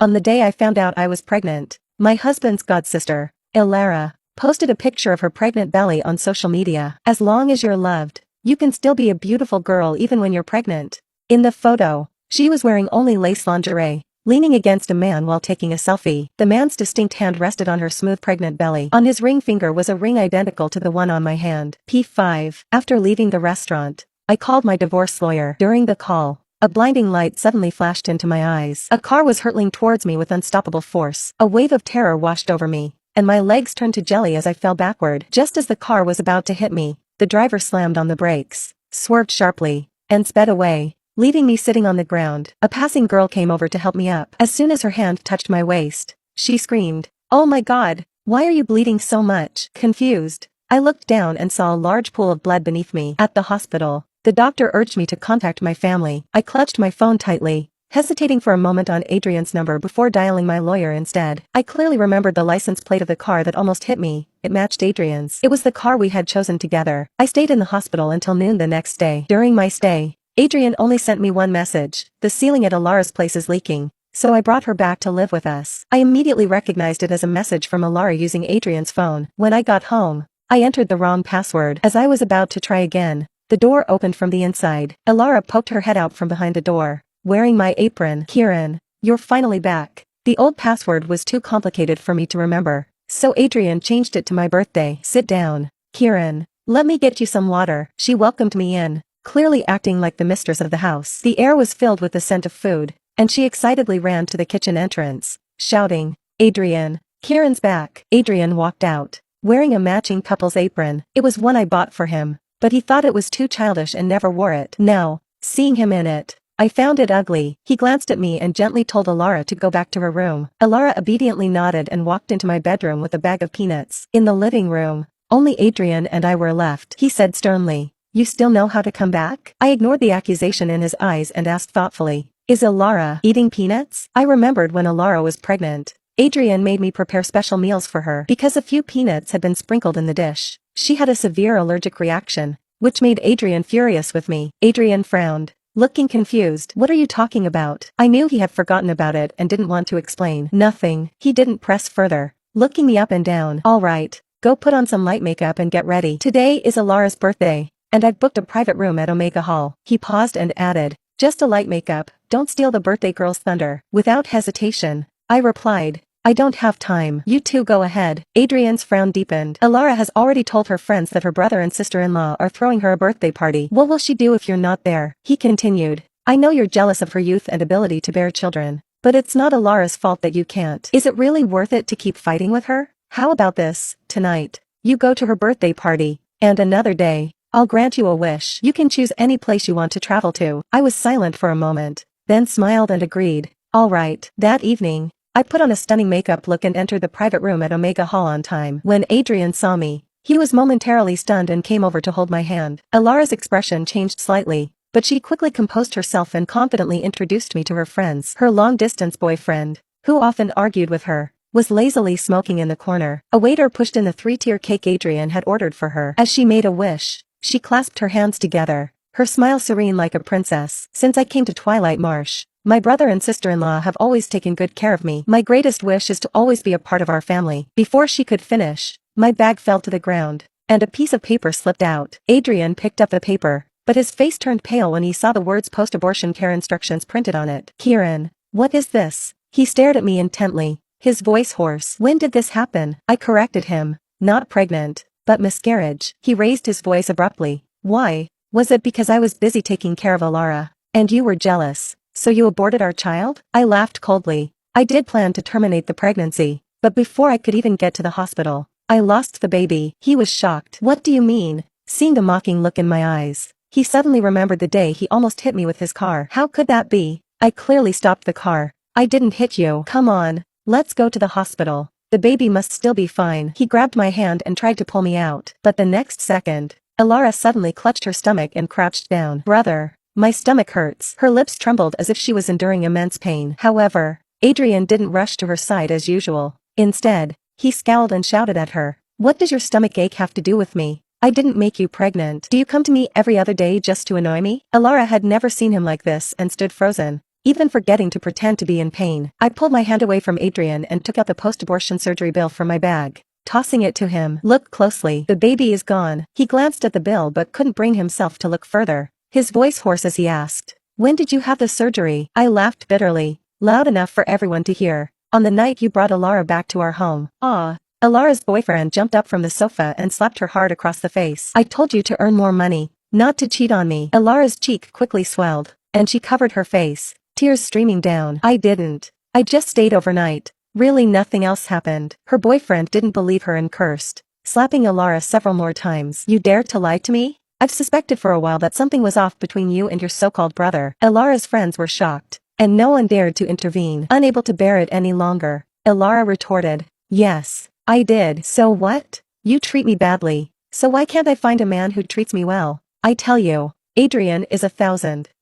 On the day I found out I was pregnant, my husband's godsister, Ilara, posted a picture of her pregnant belly on social media. As long as you're loved, you can still be a beautiful girl even when you're pregnant. In the photo, she was wearing only lace lingerie, leaning against a man while taking a selfie. The man's distinct hand rested on her smooth pregnant belly. On his ring finger was a ring identical to the one on my hand. P5. After leaving the restaurant, I called my divorce lawyer. During the call, a blinding light suddenly flashed into my eyes. A car was hurtling towards me with unstoppable force. A wave of terror washed over me, and my legs turned to jelly as I fell backward. Just as the car was about to hit me, the driver slammed on the brakes, swerved sharply, and sped away, leaving me sitting on the ground. A passing girl came over to help me up. As soon as her hand touched my waist, she screamed, "Oh my God, why are you bleeding so much?" Confused, I looked down and saw a large pool of blood beneath me. At the hospital, the doctor urged me to contact my family. I clutched my phone tightly, hesitating for a moment on Adrian's number before dialing my lawyer instead. I clearly remembered the license plate of the car that almost hit me. It matched Adrian's. It was the car we had chosen together. I stayed in the hospital until noon the next day. During my stay, Adrian only sent me one message: the ceiling at Ilara's place is leaking, so I brought her back to live with us. I immediately recognized it as a message from Ilara using Adrian's phone. When I got home, I entered the wrong password. As I was about to try again, the door opened from the inside. Ilara poked her head out from behind the door, wearing my apron. "Kieran, you're finally back." The old password was too complicated for me to remember, so Adrian changed it to my birthday. "Sit down, Kieran. Let me get you some water." She welcomed me in, clearly acting like the mistress of the house. The air was filled with the scent of food, and she excitedly ran to the kitchen entrance, shouting, "Adrian, Kieran's back." Adrian walked out, wearing a matching couple's apron. It was one I bought for him, but he thought it was too childish and never wore it. Now, seeing him in it, I found it ugly. He glanced at me and gently told Ilara to go back to her room. Ilara obediently nodded and walked into my bedroom with a bag of peanuts. In the living room, only Adrian and I were left. He said sternly, "You still know how to come back?" I ignored the accusation in his eyes and asked thoughtfully, "Is Ilara eating peanuts?" I remembered when Ilara was pregnant, Adrian made me prepare special meals for her. Because a few peanuts had been sprinkled in the dish, she had a severe allergic reaction, which made Adrian furious with me. Adrian frowned, looking confused. "What are you talking about?" I knew he had forgotten about it and didn't want to explain. "Nothing." He didn't press further, looking me up and down. "All right, go put on some light makeup and get ready. Today is Ilara's birthday, and I've booked a private room at Omega Hall." He paused and added, "Just a light makeup, don't steal the birthday girl's thunder." Without hesitation, I replied, "I don't have time. You two go ahead." Adrian's frown deepened. "Ilara has already told her friends that her brother and sister-in-law are throwing her a birthday party. What will she do if you're not there?" He continued, "I know you're jealous of her youth and ability to bear children, but it's not Ilara's fault that you can't. Is it really worth it to keep fighting with her? How about this, tonight, you go to her birthday party, and another day, I'll grant you a wish. You can choose any place you want to travel to." I was silent for a moment, then smiled and agreed, "All right." That evening, I put on a stunning makeup look and entered the private room at Omega Hall on time. When Adrian saw me, he was momentarily stunned and came over to hold my hand. Ilara's expression changed slightly, but she quickly composed herself and confidently introduced me to her friends. Her long-distance boyfriend, who often argued with her, was lazily smoking in the corner. A waiter pushed in the 3-tier cake Adrian had ordered for her. As she made a wish, she clasped her hands together, her smile serene like a princess. "Since I came to Twilight Marsh, my brother and sister-in-law have always taken good care of me. My greatest wish is to always be a part of our family." Before she could finish, my bag fell to the ground, and a piece of paper slipped out. Adrian picked up the paper, but his face turned pale when he saw the words post-abortion care instructions printed on it. "Kieran, what is this?" He stared at me intently, his voice hoarse. "When did this happen?" I corrected him, "Not pregnant, but miscarriage." He raised his voice abruptly. "Why? Was it because I was busy taking care of Ilara, and you were jealous, so you aborted our child?" I laughed coldly. I did plan to terminate the pregnancy, but before I could even get to the hospital, I lost the baby. He was shocked. "What do you mean?" Seeing the mocking look in my eyes, he suddenly remembered the day he almost hit me with his car. "How could that be?" I clearly stopped the car. "I didn't hit you." "Come on, let's go to the hospital. The baby must still be fine." He grabbed my hand and tried to pull me out, but the next second, Ilara suddenly clutched her stomach and crouched down. "Brother, my stomach hurts." Her lips trembled as if she was enduring immense pain. However, Adrian didn't rush to her side as usual. Instead, he scowled and shouted at her, "What does your stomach ache have to do with me? I didn't make you pregnant. Do you come to me every other day just to annoy me?" Ilara had never seen him like this and stood frozen, even forgetting to pretend to be in pain. I pulled my hand away from Adrian and took out the post-abortion surgery bill from my bag, tossing it to him. Look closely. The baby is gone. He glanced at the bill but couldn't bring himself to look further, his voice hoarse as he asked, "When did you have the surgery?" I laughed bitterly, loud enough for everyone to hear. "On the night you brought Alara back to our home." "Ah." Alara's boyfriend jumped up from the sofa and slapped her hard across the face. "I told you to earn more money, not to cheat on me." Alara's cheek quickly swelled, and she covered her face, tears streaming down. "I didn't. I just stayed overnight. Really nothing else happened." Her boyfriend didn't believe her and cursed, slapping Alara several more times. "You dare to lie to me? I've suspected for a while that something was off between you and your so-called brother." Alara's friends were shocked, and no one dared to intervene. Unable to bear it any longer, Alara retorted, "Yes, I did." "So what? You treat me badly, so why can't I find a man who treats me well? I tell you, Adrian is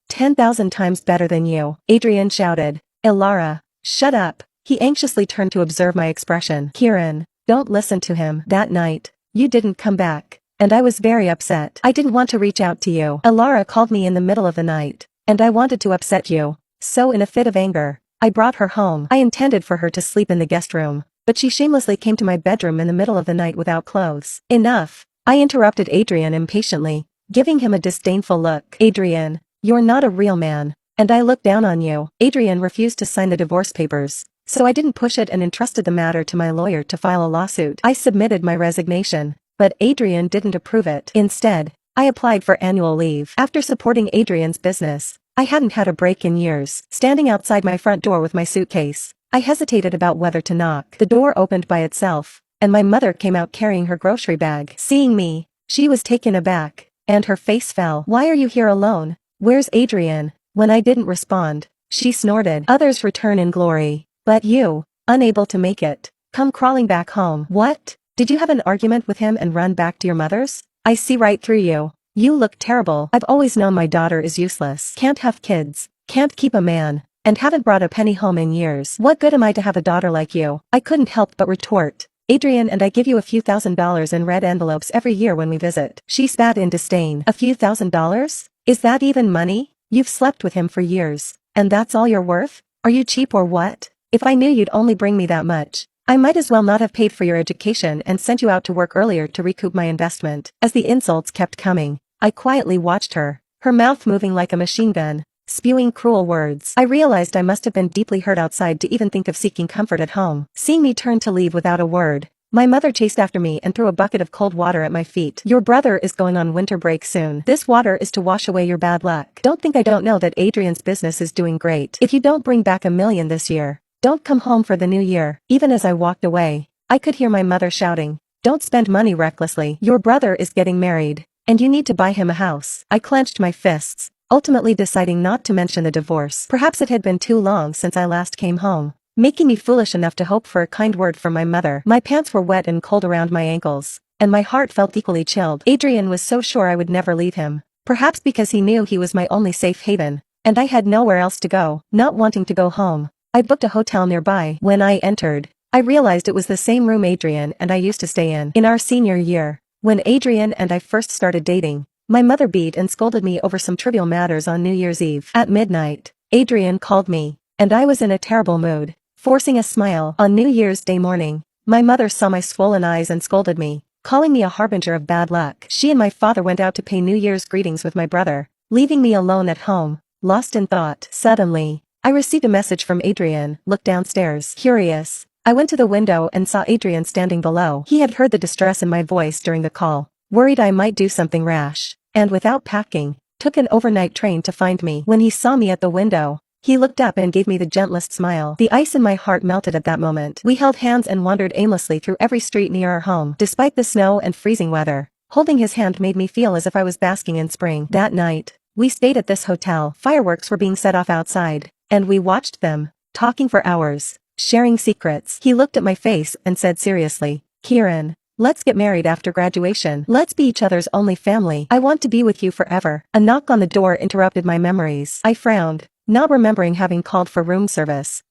10,000 times better than you." Adrian shouted. "Alara, shut up." He anxiously turned to observe my expression. "Kieran, don't listen to him." "That night, you didn't come back, and I was very upset. I didn't want to reach out to you. Alara called me in the middle of the night, and I wanted to upset you. So in a fit of anger, I brought her home. I intended for her to sleep in the guest room, but she shamelessly came to my bedroom in the middle of the night without clothes." "Enough," I interrupted Adrian impatiently, giving him a disdainful look. "Adrian, you're not a real man, and I look down on you." Adrian refused to sign the divorce papers, so I didn't push it and entrusted the matter to my lawyer to file a lawsuit. I submitted my resignation, but Adrian didn't approve it. Instead, I applied for annual leave. After supporting Adrian's business, I hadn't had a break in years. Standing outside my front door with my suitcase, I hesitated about whether to knock. The door opened by itself, and my mother came out carrying her grocery bag. Seeing me, she was taken aback, and her face fell. "Why are you here alone? Where's Adrian?" When I didn't respond, she snorted. "Others return in glory, but you, unable to make it, come crawling back home." "What? Did you have an argument with him and run back to your mother's? I see right through you. You look terrible." "I've always known my daughter is useless. Can't have kids, can't keep a man, and haven't brought a penny home in years. What good am I to have a daughter like you?" I couldn't help but retort. "Adrian and I give you a few $1,000s in red envelopes every year when we visit." She spat in disdain. "A few $1,000s? Is that even money? You've slept with him for years, and that's all you're worth? Are you cheap or what? If I knew you'd only bring me that much, I might as well not have paid for your education and sent you out to work earlier to recoup my investment." As the insults kept coming, I quietly watched her, her mouth moving like a machine gun, spewing cruel words. I realized I must have been deeply hurt outside to even think of seeking comfort at home. Seeing me turn to leave without a word, my mother chased after me and threw a bucket of cold water at my feet. "Your brother is going on winter break soon. This water is to wash away your bad luck. Don't think I don't know that Adrian's business is doing great. If you don't bring back $1 million this year, don't come home for the new year." Even as I walked away, I could hear my mother shouting, "Don't spend money recklessly. Your brother is getting married, and you need to buy him a house." I clenched my fists, ultimately deciding not to mention the divorce. Perhaps it had been too long since I last came home, making me foolish enough to hope for a kind word from my mother. My pants were wet and cold around my ankles, and my heart felt equally chilled. Adrian was so sure I would never leave him, perhaps because he knew he was my only safe haven, and I had nowhere else to go. Not wanting to go home, I booked a hotel nearby. When I entered, I realized it was the same room Adrian and I used to stay in. In our senior year, when Adrian and I first started dating, my mother beat and scolded me over some trivial matters on New Year's Eve. At midnight, Adrian called me, and I was in a terrible mood, forcing a smile. On New Year's Day morning, my mother saw my swollen eyes and scolded me, calling me a harbinger of bad luck. She and my father went out to pay New Year's greetings with my brother, leaving me alone at home, lost in thought. Suddenly, I received a message from Adrian. "Look downstairs." Curious, I went to the window and saw Adrian standing below. He had heard the distress in my voice during the call, worried I might do something rash, and without packing, took an overnight train to find me. When he saw me at the window, he looked up and gave me the gentlest smile. The ice in my heart melted at that moment. We held hands and wandered aimlessly through every street near our home. Despite the snow and freezing weather, holding his hand made me feel as if I was basking in spring. That night, we stayed at this hotel. Fireworks were being set off outside, and we watched them, talking for hours, sharing secrets. He looked at my face and said seriously, "Kieran, let's get married after graduation. Let's be each other's only family. I want to be with you forever." A knock on the door interrupted my memories. I frowned, not remembering having called for room service.